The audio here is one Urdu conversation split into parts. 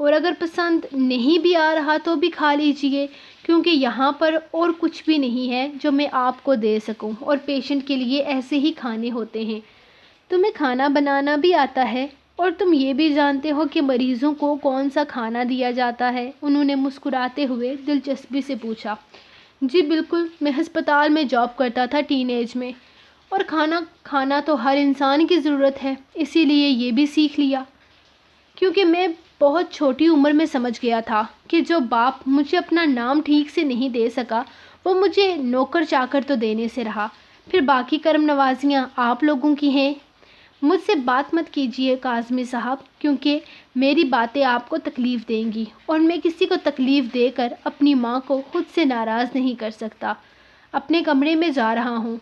اور اگر پسند نہیں بھی آ رہا تو بھی کھا لیجئے، کیونکہ یہاں پر اور کچھ بھی نہیں ہے جو میں آپ کو دے سکوں، اور پیشنٹ کے لیے ایسے ہی کھانے ہوتے ہیں۔ تمہیں کھانا بنانا بھی آتا ہے اور تم یہ بھی جانتے ہو کہ مریضوں کو کون سا کھانا دیا جاتا ہے؟ انہوں نے مسکراتے ہوئے دلچسپی سے پوچھا۔ جی بالکل، میں ہسپتال میں جاب کرتا تھا ٹین ایج میں، اور کھانا کھانا تو ہر انسان کی ضرورت ہے، اسی لیے یہ بھی سیکھ لیا، کیونکہ میں بہت چھوٹی عمر میں سمجھ گیا تھا کہ جو باپ مجھے اپنا نام ٹھیک سے نہیں دے سکا وہ مجھے نوکر چاکر تو دینے سے رہا، پھر باقی کرم نوازیاں آپ لوگوں کی ہیں۔ مجھ سے بات مت کیجیے کاظمی صاحب، کیونکہ میری باتیں آپ کو تکلیف دیں گی، اور میں کسی کو تکلیف دے کر اپنی ماں کو خود سے ناراض نہیں کر سکتا۔ اپنے کمرے میں جا رہا ہوں،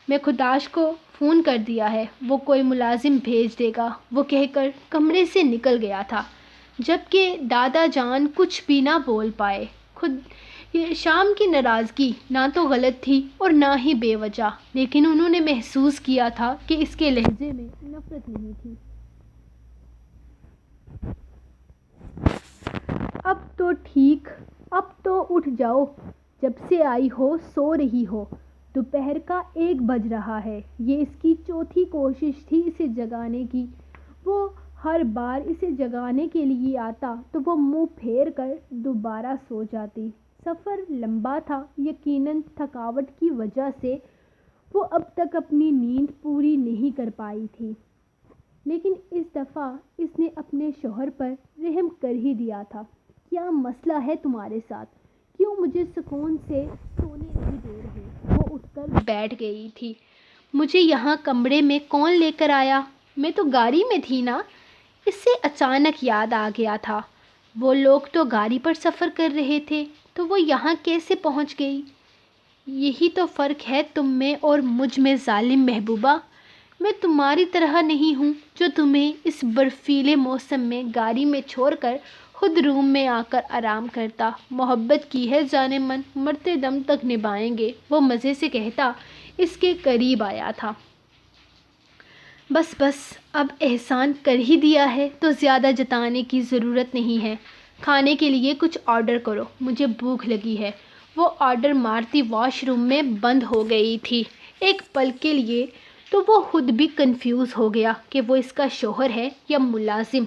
میں خداش کو فون کر دیا ہے، وہ کوئی ملازم بھیج دے گا، وہ کہہ کر کمرے سے نکل گیا تھا، جبکہ دادا جان کچھ بھی نہ بول پائے۔ خود شام کی ناراضگی نہ تو غلط تھی اور نہ ہی بے وجہ، لیکن انہوں نے محسوس کیا تھا کہ اس کے لہجے میں نفرت نہیں تھی۔ اب تو ٹھیک، اب تو اٹھ جاؤ، جب سے آئی ہو سو رہی ہو، دوپہر کا 1 بج رہا ہے۔ یہ اس کی چوتھی کوشش تھی اسے جگانے کی۔ وہ ہر بار اسے جگانے کے لیے آتا تو وہ منہ پھیر کر دوبارہ سو جاتی۔ سفر لمبا تھا، یقیناً تھکاوٹ کی وجہ سے وہ اب تک اپنی نیند پوری نہیں کر پائی تھی، لیکن اس دفعہ اس نے اپنے شوہر پر رحم کر ہی دیا تھا۔ کیا مسئلہ ہے تمہارے ساتھ؟ کیوں مجھے سکون سے سونے نہیں دے رہے؟ وہ اٹھ کر بیٹھ گئی تھی۔ مجھے یہاں کمرے میں کون لے کر آیا؟ میں تو گاڑی میں تھی نا۔ اس سے اچانک یاد آ گیا تھا، وہ لوگ تو گاڑی پر سفر کر رہے تھے، تو وہ یہاں کیسے پہنچ گئی؟ یہی تو فرق ہے تم میں اور مجھ میں ظالم محبوبہ۔ میں تمہاری طرح نہیں ہوں جو تمہیں اس برفیلے موسم میں گاڑی میں چھوڑ کر خود روم میں آ کر آرام کرتا۔ محبت کی ہے جانے من، مرتے دم تک نبھائیں گے، وہ مزے سے کہتا اس کے قریب آیا تھا۔ بس بس، اب احسان کر ہی دیا ہے تو زیادہ جتانے کی ضرورت نہیں ہے۔ کھانے کے لیے کچھ آرڈر کرو، مجھے بھوک لگی ہے۔ وہ آرڈر مارتی واش روم میں بند ہو گئی تھی۔ ایک پل کے لیے تو وہ خود بھی کنفیوز ہو گیا کہ وہ اس کا شوہر ہے یا ملازم۔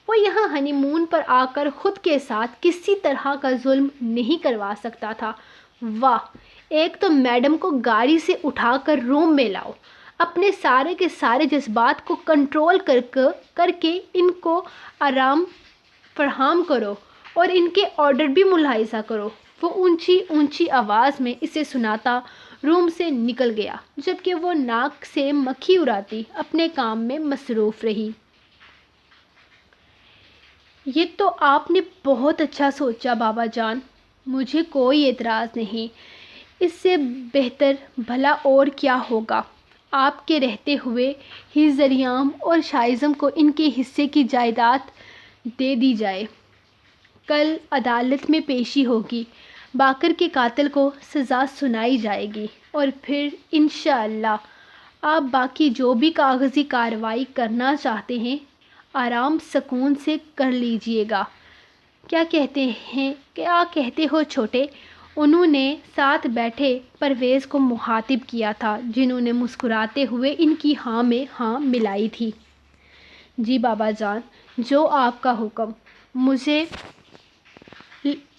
وہ یہاں ہنی مون پر آ کر خود کے ساتھ کسی طرح کا ظلم نہیں کروا سکتا تھا۔ واہ، ایک تو میڈم کو گاڑی سے اٹھا کر روم میں لاؤ، اپنے سارے کے سارے جذبات کو کنٹرول کر کے ان کو آرام فراہم کرو اور ان کے آرڈر بھی ملاحظہ کرو۔ وہ اونچی اونچی آواز میں اسے سناتا روم سے نکل گیا، جبکہ وہ ناک سے مکھی اڑاتی اپنے کام میں مصروف رہی۔ یہ تو آپ نے بہت اچھا سوچا بابا جان، مجھے کوئی اعتراض نہیں۔ اس سے بہتر بھلا اور کیا ہوگا؟ آپ کے رہتے ہوئے ہی زریام اور شائزم کو ان کے حصے کی جائیداد دے دی جائے۔ کل عدالت میں پیشی ہوگی، باقر کے قاتل کو سزا سنائی جائے گی، اور پھر انشاءاللہ آپ باقی جو بھی کاغذی کارروائی کرنا چاہتے ہیں آرام سکون سے کر لیجئے گا۔ کیا کہتے ہو چھوٹے؟ انہوں نے ساتھ بیٹھے پرویز کو مخاطب کیا تھا، جنہوں نے مسکراتے ہوئے ان کی ہاں میں ہاں ملائی تھی۔ جی بابا جان، جو آپ کا حکم۔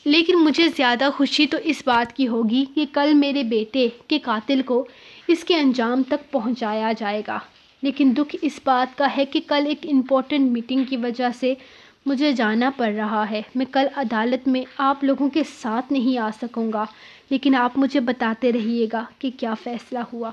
لیکن مجھے زیادہ خوشی تو اس بات کی ہوگی کہ کل میرے بیٹے کے قاتل کو اس کے انجام تک پہنچایا جائے گا، لیکن دکھ اس بات کا ہے کہ کل ایک امپورٹنٹ میٹنگ کی وجہ سے مجھے جانا پڑ رہا ہے۔ میں کل عدالت میں آپ لوگوں کے ساتھ نہیں آ سکوں گا، لیکن آپ مجھے بتاتے رہیے گا کہ کیا فیصلہ ہوا۔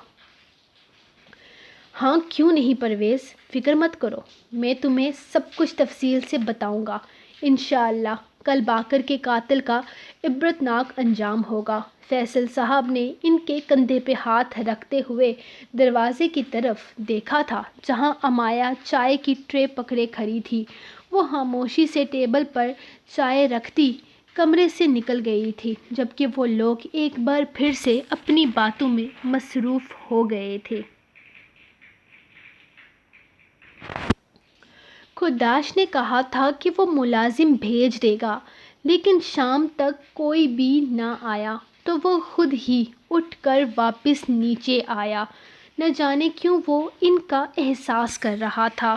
ہاں کیوں نہیں پرویز، فکر مت کرو، میں تمہیں سب کچھ تفصیل سے بتاؤں گا۔ انشاءاللہ کل باقر کے قاتل کا عبرتناک انجام ہوگا۔ فیصل صاحب نے ان کے کندھے پہ ہاتھ رکھتے ہوئے دروازے کی طرف دیکھا تھا، جہاں امایا چائے کی ٹرے پکڑے کھڑی تھی۔ وہ خاموشی سے ٹیبل پر چائے رکھتی کمرے سے نکل گئی تھی، جبکہ وہ لوگ ایک بار پھر سے اپنی باتوں میں مصروف ہو گئے تھے۔ خداش نے کہا تھا کہ وہ ملازم بھیج دے گا، لیکن شام تک کوئی بھی نہ آیا تو وہ خود ہی اٹھ کر واپس نیچے آیا۔ نہ جانے کیوں وہ ان کا احساس کر رہا تھا۔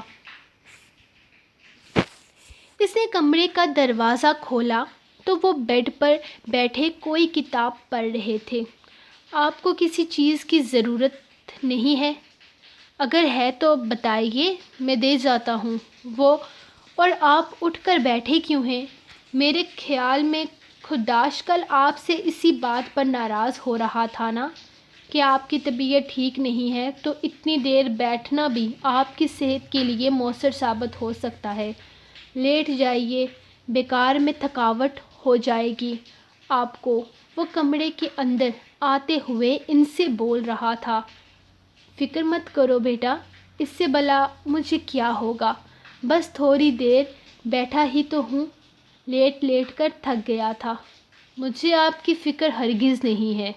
اس نے کمرے کا دروازہ کھولا تو وہ بیڈ پر بیٹھے کوئی کتاب پڑھ رہے تھے۔ آپ کو کسی چیز کی ضرورت نہیں ہے؟ اگر ہے تو بتائیے، میں دے جاتا ہوں۔ وہ اور آپ اٹھ کر بیٹھے کیوں ہیں؟ میرے خیال میں خداش کل آپ سے اسی بات پر ناراض ہو رہا تھا نا، کہ آپ کی طبیعت ٹھیک نہیں ہے تو اتنی دیر بیٹھنا بھی آپ کی صحت کے لیے مؤثر ثابت ہو سکتا ہے۔ لیٹ جائیے، بیکار میں تھکاوٹ ہو جائے گی آپ کو۔ وہ کمرے کے اندر آتے ہوئے ان سے بول رہا تھا۔ فکر مت کرو بیٹا، اس سے بھلا مجھے کیا ہوگا، بس تھوڑی دیر بیٹھا ہی تو ہوں، لیٹ لیٹ کر تھک گیا تھا۔ مجھے آپ کی فکر ہرگز نہیں ہے،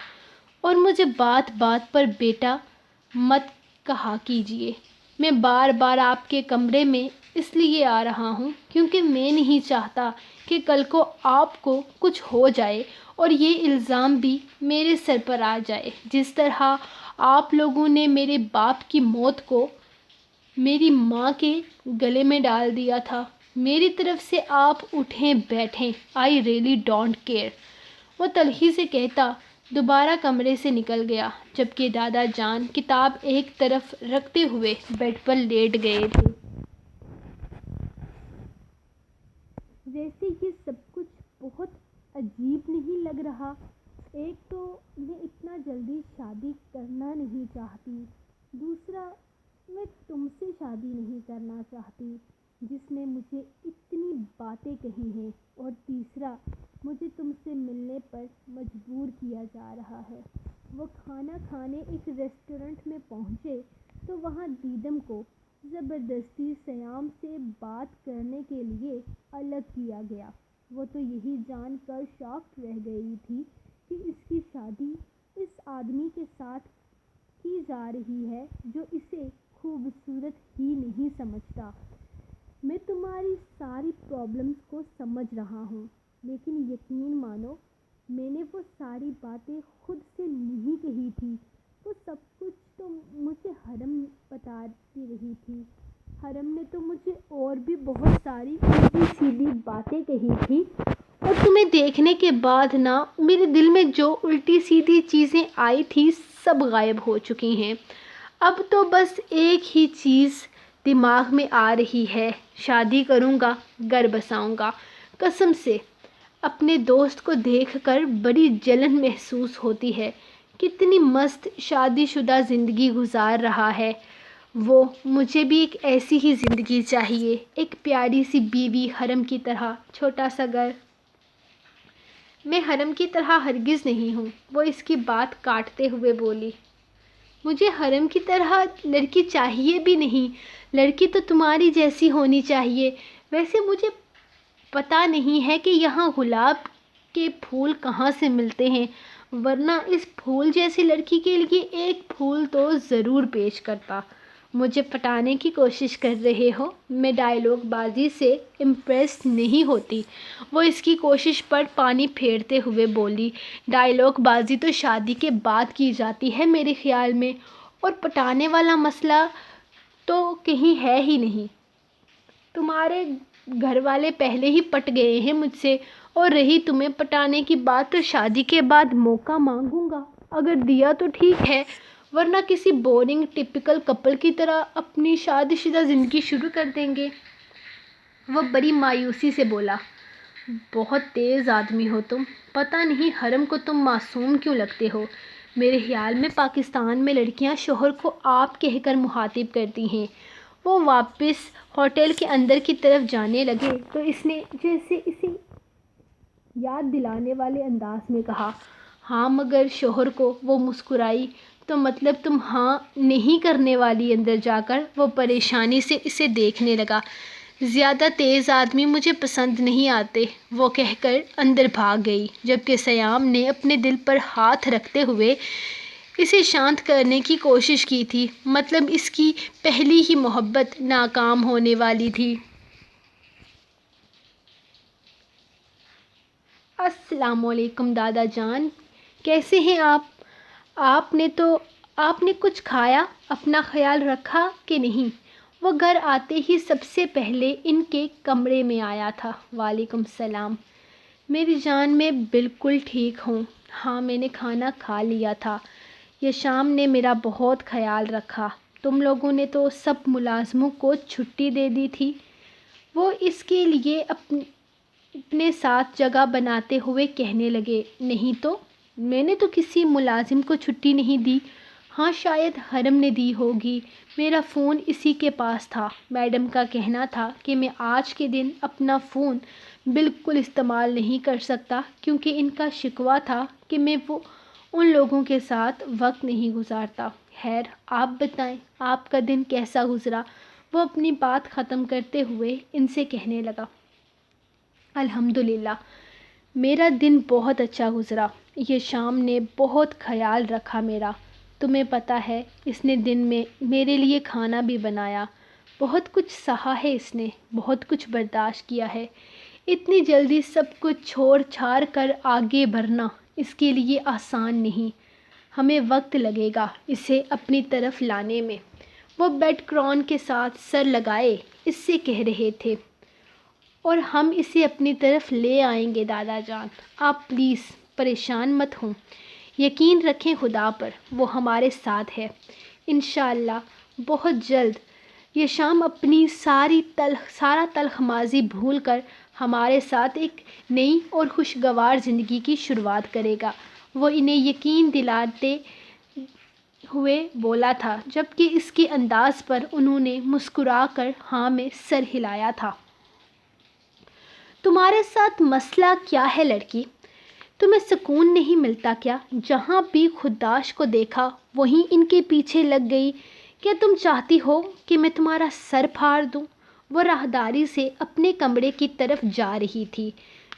اور مجھے بات بات پر بیٹا مت کہا کیجیے۔ میں بار بار آپ کے کمرے میں اس لیے آ رہا ہوں کیونکہ میں نہیں چاہتا کہ کل کو آپ کو کچھ ہو جائے اور یہ الزام بھی میرے سر پر آ جائے، جس طرح آپ لوگوں نے میرے باپ کی موت کو میری ماں کے گلے میں ڈال دیا تھا۔ میری طرف سے آپ اٹھیں بیٹھیں، آئی ریئلی ڈونٹ کیئر، وہ تلخی سے کہتا دوبارہ کمرے سے نکل گیا، جبکہ دادا جان کتاب ایک طرف رکھتے ہوئے بیڈ پر لیٹ گئے تھے۔ ویسے یہ سب کچھ بہت عجیب نہیں لگ رہا؟ ایک تو میں اتنا جلدی شادی کرنا نہیں چاہتی، دوسرا میں تم سے شادی نہیں کرنا چاہتی جس نے مجھے اتنی باتیں کہی ہیں، اور تیسرا مجھے تم سے ملنے پر مجبور کیا جا رہا ہے۔ وہ کھانا کھانے ایک ریسٹورنٹ میں پہنچے تو وہاں دیدم کو زبردستی سیام سے بات کرنے کے لیے الگ کیا گیا۔ وہ تو یہی جان کر شاکڈ رہ گئی تھی کہ اس کی شادی اس آدمی کے ساتھ کی جا رہی ہے جو اسے خوبصورت ہی نہیں سمجھتا۔ میں تمہاری ساری پرابلمز کو سمجھ رہا ہوں، لیکن یقین مانو میں نے وہ ساری باتیں خود سے نہیں کہی تھی، وہ سب کچھ تو مجھے حرم بتاتی رہی تھی۔ حرم نے تو مجھے اور بھی بہت ساری الٹی سیدھی باتیں کہی تھی، اور تمہیں دیکھنے کے بعد نا میرے دل میں جو الٹی سیدھی چیزیں آئی تھی سب غائب ہو چکی ہیں۔ اب تو بس ایک ہی چیز دماغ میں آ رہی ہے، شادی کروں گا، گھر بساؤں گا۔ قسم سے اپنے دوست کو دیکھ کر بڑی جلن محسوس ہوتی ہے، کتنی مست شادی شدہ زندگی گزار رہا ہے وہ۔ مجھے بھی ایک ایسی ہی زندگی چاہیے، ایک پیاری سی بیوی، حرم کی طرح چھوٹا سا گھر۔ میں حرم کی طرح ہرگز نہیں ہوں، وہ اس کی بات کاٹتے ہوئے بولی۔ مجھے حرم کی طرح لڑکی چاہیے بھی نہیں، لڑکی تو تمہاری جیسی ہونی چاہیے۔ ویسے مجھے پتہ نہیں ہے کہ یہاں گلاب کے پھول کہاں سے ملتے ہیں، ورنہ اس پھول جیسی لڑکی کے لیے ایک پھول تو ضرور پیش کرتا۔ مجھے پٹانے کی کوشش کر رہے ہو؟ میں ڈائیلاگ بازی سے امپریس نہیں ہوتی، وہ اس کی کوشش پر پانی پھیرتے ہوئے بولی۔ ڈائیلاگ بازی تو شادی کے بعد کی جاتی ہے میرے خیال میں، اور پٹانے والا مسئلہ تو کہیں ہے ہی نہیں۔ تمہارے گھر والے پہلے ہی پٹ گئے ہیں مجھ سے، اور رہی تمہیں پٹانے کی بات تو شادی کے بعد موقع مانگوں گا، اگر دیا تو ٹھیک ہے، ورنہ کسی بورنگ ٹپیکل کپل کی طرح اپنی شادی شدہ زندگی شروع کر دیں گے۔ وہ بڑی مایوسی سے بولا۔ بہت تیز آدمی ہو تم، پتہ نہیں حرم کو تم معصوم کیوں لگتے ہو۔ میرے خیال میں پاکستان میں لڑکیاں شوہر کو آپ کہہ کر مخاطب کرتی ہیں۔ وہ واپس ہوٹل کے اندر کی طرف جانے لگے تو اس نے جیسے اسے یاد دلانے والے انداز میں کہا، ہاں مگر شوہر کو؟ وہ مسکرائی، تو مطلب تم ہاں نہیں کرنے والی؟ اندر جا کر وہ پریشانی سے اسے دیکھنے لگا۔ زیادہ تیز آدمی مجھے پسند نہیں آتے، وہ کہہ کر اندر بھاگ گئی، جبکہ سیام نے اپنے دل پر ہاتھ رکھتے ہوئے اسے شانت کرنے کی کوشش کی تھی، مطلب اس کی پہلی ہی محبت ناکام ہونے والی تھی۔ السلام علیکم دادا جان، کیسے ہیں آپ نے کچھ کھایا، اپنا خیال رکھا کہ نہیں؟ وہ گھر آتے ہی سب سے پہلے ان کے کمرے میں آیا تھا۔ وعلیکم السلام میری جان، میں بالکل ٹھیک ہوں۔ ہاں، میں نے کھانا کھا لیا تھا۔ یہ شام نے میرا بہت خیال رکھا۔ تم لوگوں نے تو سب ملازموں کو چھٹی دے دی تھی۔ وہ اس کے لیے اپنے ساتھ جگہ بناتے ہوئے کہنے لگے، نہیں تو میں نے تو کسی ملازم کو چھٹی نہیں دی۔ ہاں، شاید حرم نے دی ہوگی۔ میرا فون اسی کے پاس تھا۔ میڈم کا کہنا تھا کہ میں آج کے دن اپنا فون بالکل استعمال نہیں کر سکتا کیونکہ ان کا شکوہ تھا کہ میں ان لوگوں کے ساتھ وقت نہیں گزارتا۔ خیر، آپ بتائیں آپ کا دن کیسا گزرا؟ وہ اپنی بات ختم کرتے ہوئے ان سے کہنے لگا۔ الحمدللہ، میرا دن بہت اچھا گزرا۔ یہ شام نے بہت خیال رکھا میرا۔ تمہیں پتہ ہے اس نے دن میں میرے لیے کھانا بھی بنایا۔ بہت کچھ سہا ہے اس نے، بہت کچھ برداشت کیا ہے۔ اتنی جلدی سب کچھ چھوڑ چھاڑ کر آگے بڑھنا اس کے لیے آسان نہیں۔ ہمیں وقت لگے گا اسے اپنی طرف لانے میں۔ وہ بیڈ کرون کے ساتھ سر لگائے اس سے کہہ رہے تھے، اور ہم اسے اپنی طرف لے آئیں گے دادا جان۔ آپ پلیز پریشان مت ہوں، یقین رکھیں خدا پر، وہ ہمارے ساتھ ہے انشاءاللہ بہت جلد۔ یہ شام اپنی سارا تلخ ماضی بھول کر ہمارے ساتھ ایک نئی اور خوشگوار زندگی کی شروعات کرے گا۔ وہ انہیں یقین دلاتے ہوئے بولا تھا، جبکہ اس کے انداز پر انہوں نے مسکرا کر ہاں میں سر ہلایا تھا۔ تمہارے ساتھ مسئلہ کیا ہے لڑکی؟ تمہیں سکون نہیں ملتا کیا؟ جہاں بھی خداش کو دیکھا وہیں ان کے پیچھے لگ گئی۔ کیا تم چاہتی ہو کہ میں تمہارا سر پھاڑ دوں؟ وہ راہداری سے اپنے کمرے کی طرف جا رہی تھی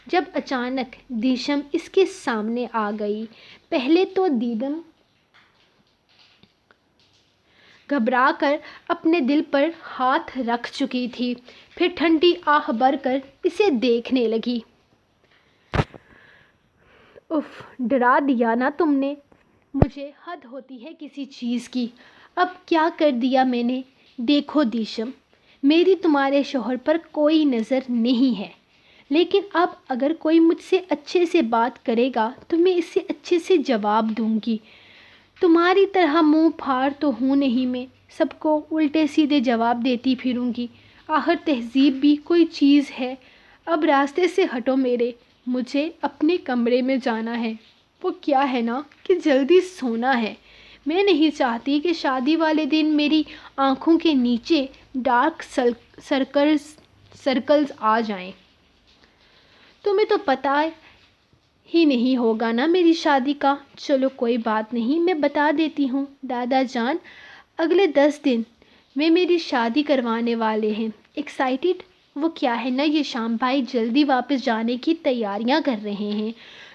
جب اچانک دیشم اس کے سامنے آ گئی۔ پہلے تو دیدم گھبرا کر اپنے دل پر ہاتھ رکھ چکی تھی، پھر ٹھنڈی آہ بھر کر اسے دیکھنے لگی۔ اف، ڈرا دیا نا تم نے مجھے، حد ہوتی ہے کسی چیز کی۔ اب کیا کر دیا میں نے؟ دیکھو دیشم، میری تمہارے شوہر پر کوئی نظر نہیں ہے، لیکن اب اگر کوئی مجھ سے اچھے سے بات کرے گا تو میں اسے اچھے سے جواب دوں گی۔ تمہاری طرح منہ پھاڑ تو ہوں نہیں میں، سب کو الٹے سیدھے جواب دیتی پھروں گی۔ آخر تہذیب بھی کوئی چیز ہے۔ اب راستے سے ہٹو میرے، مجھے اپنے کمرے میں جانا ہے۔ وہ کیا ہے نا کہ جلدی سونا ہے۔ میں نہیں چاہتی کہ شادی والے دن میری آنکھوں کے نیچے ڈارک سرکلز آ جائیں۔ تمہیں تو پتہ ہی نہیں ہوگا نا میری شادی کا۔ چلو کوئی بات نہیں، میں بتا دیتی ہوں دادا جان، اگلے 10 دن میں میری شادی کروانے والے ہیں۔ ایکسائٹیڈ؟ وہ کیا ہے نا، یہ شام بھائی جلدی واپس جانے کی تیاریاں کر رہے ہیں،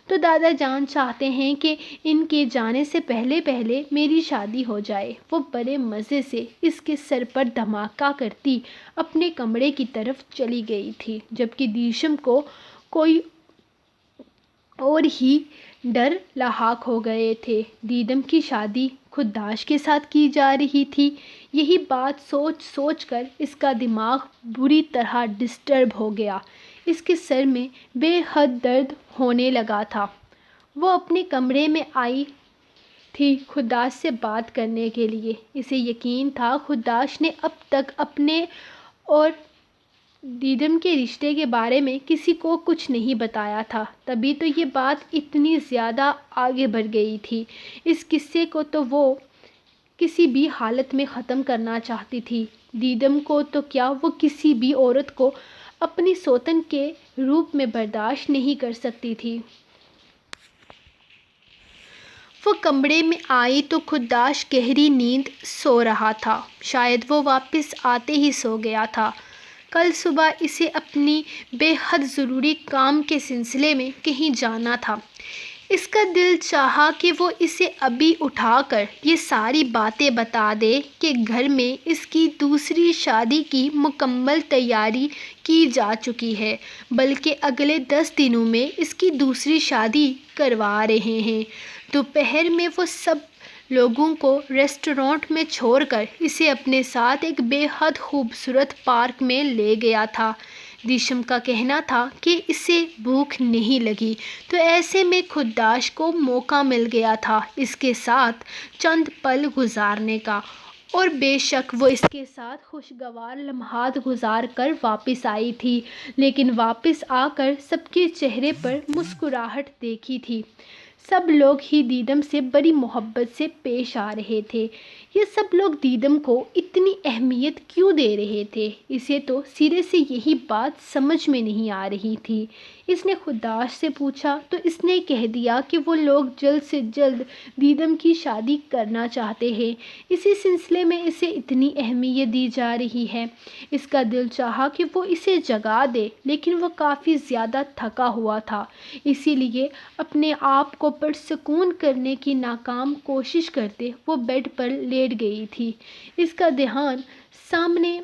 تو دادا جان چاہتے ہیں کہ ان کے جانے سے پہلے میری شادی ہو جائے۔ وہ بڑے مزے سے اس کے سر پر دھماکہ کرتی اپنے کمرے کی طرف چلی گئی تھی، جبکہ دیشم کو کوئی اور ہی ڈر لاحق ہو گئے تھے۔ دیدم کی شادی خداش کے ساتھ کی جا رہی تھی۔ یہی بات سوچ سوچ کر اس کا دماغ بری طرح ڈسٹرب ہو گیا۔ اس کے سر میں بے حد درد ہونے لگا تھا۔ وہ اپنے کمرے میں آئی تھی خداش سے بات کرنے کے لیے۔ اسے یقین تھا خداش نے اب تک اپنے اور دیدم کے رشتے کے بارے میں کسی کو کچھ نہیں بتایا تھا، تبھی تو یہ بات اتنی زیادہ آگے بڑھ گئی تھی۔ اس قصے کو تو وہ کسی بھی حالت میں ختم کرنا چاہتی تھی۔ دیدم کو تو کیا، وہ کسی بھی عورت کو اپنی سوتن کے روپ میں برداشت نہیں کر سکتی تھی۔ وہ کمرے میں آئی تو خداش گہری نیند سو رہا تھا، شاید وہ واپس آتے ہی سو گیا تھا۔ کل صبح اسے اپنی بے حد ضروری کام کے سلسلے میں کہیں جانا تھا۔ اس کا دل چاہا کہ وہ اسے ابھی اٹھا کر یہ ساری باتیں بتا دے کہ گھر میں اس کی دوسری شادی کی مکمل تیاری کی جا چکی ہے، بلکہ اگلے 10 دنوں میں اس کی دوسری شادی کروا رہے ہیں۔ دوپہر میں وہ سب لوگوں کو ریسٹورانٹ میں چھوڑ کر اسے اپنے ساتھ ایک بے حد خوبصورت پارک میں لے گیا تھا۔ دیشم کا کہنا تھا کہ اسے بھوک نہیں لگی، تو ایسے میں خداش کو موقع مل گیا تھا اس کے ساتھ چند پل گزارنے کا، اور بے شک وہ اس کے ساتھ خوشگوار لمحات گزار کر واپس آئی تھی، لیکن واپس آ کر سب کے چہرے پر مسکراہٹ دیکھی تھی۔ سب لوگ ہی دیدم سے بڑی محبت سے پیش آ رہے تھے۔ یہ سب لوگ دیدم کو اتنی اہمیت کیوں دے رہے تھے؟ اسے تو سرے سے یہی بات سمجھ میں نہیں آ رہی تھی۔ اس نے خداش سے پوچھا تو اس نے کہہ دیا کہ وہ لوگ جلد سے جلد دیدم کی شادی کرنا چاہتے ہیں، اسی سلسلے میں اسے اتنی اہمیت دی جا رہی ہے۔ اس کا دل چاہا کہ وہ اسے جگا دے، لیکن وہ کافی زیادہ تھکا ہوا تھا، اسی لیے اپنے آپ کو پرسکون کرنے کی ناکام کوشش کرتے وہ بیڈ پر لیٹ گئی تھی۔ اس کا دھیان سامنے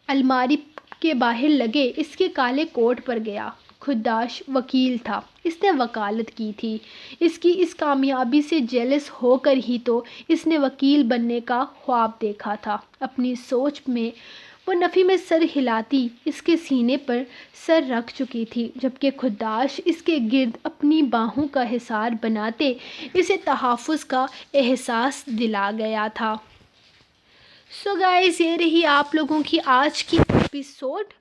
الماری کے باہر لگے اس کے کالے کوٹ پر گیا۔ خداش وکیل تھا، اس نے وکالت کی تھی۔ اس کی اس کامیابی سے جیلس ہو کر ہی تو اس نے وکیل بننے کا خواب دیکھا تھا۔ اپنی سوچ میں وہ نفی میں سر ہلاتی اس کے سینے پر سر رکھ چکی تھی، جبکہ خداش اس کے گرد اپنی باہوں کا حصار بناتے اسے تحفظ کا احساس دلا گیا تھا۔ سو گائز، یہ رہی آپ لوگوں کی آج کی ایپیسوڈ،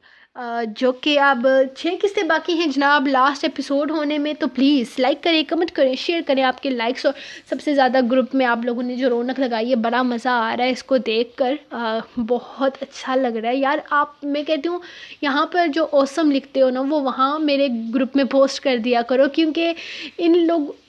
جو کہ اب 6 قسطیں باقی ہیں جناب لاسٹ ایپیسوڈ ہونے میں، تو پلیز لائک کریں، کمنٹ کریں، شیئر کریں۔ آپ کے لائکس اور سب سے زیادہ گروپ میں آپ لوگوں نے جو رونق لگائی ہے، بڑا مزہ آ رہا ہے اس کو دیکھ کر، بہت اچھا لگ رہا ہے یار۔ میں کہتی ہوں یہاں پر جو اوسم لکھتے ہو نا، وہ وہاں میرے گروپ میں پوسٹ کر دیا کرو، کیونکہ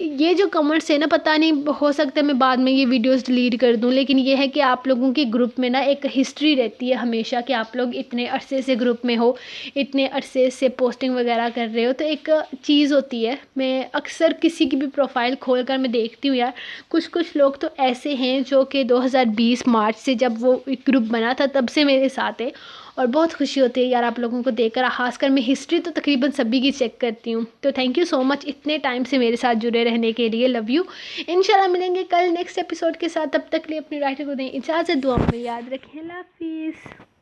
یہ جو کمنٹس ہیں نا، پتہ نہیں، ہو سکتا ہے میں بعد میں یہ ویڈیوز ڈیلیٹ کر دوں، لیکن یہ ہے کہ آپ لوگوں کی گروپ میں نا ایک ہسٹری رہتی ہے ہمیشہ، کہ آپ لوگ اتنے عرصے سے گروپ میں ہو، اتنے عرصے سے پوسٹنگ وغیرہ کر رہے ہو، تو ایک چیز ہوتی ہے۔ میں اکثر کسی کی بھی پروفائل کھول کر میں دیکھتی ہوں یار، کچھ لوگ تو ایسے ہیں جو کہ 2020 مارچ سے جب وہ گروپ بنا تھا تب سے میرے ساتھ ہے، اور بہت خوشی ہوتی ہے یار آپ لوگوں کو دیکھ کر، خاص کر میں ہسٹری تو تقریباً سبھی کی چیک کرتی ہوں۔ تو تھینک یو سو مچ اتنے ٹائم سے میرے ساتھ جڑے رہنے کے لیے، لو یو۔ انشاءاللہ ملیں گے کل نیکسٹ ایپیسوڈ کے ساتھ، تب تک لیے اپنی رائٹر کو دیں اجازت، دعا میں یاد رکھیں، اللہ حافظ۔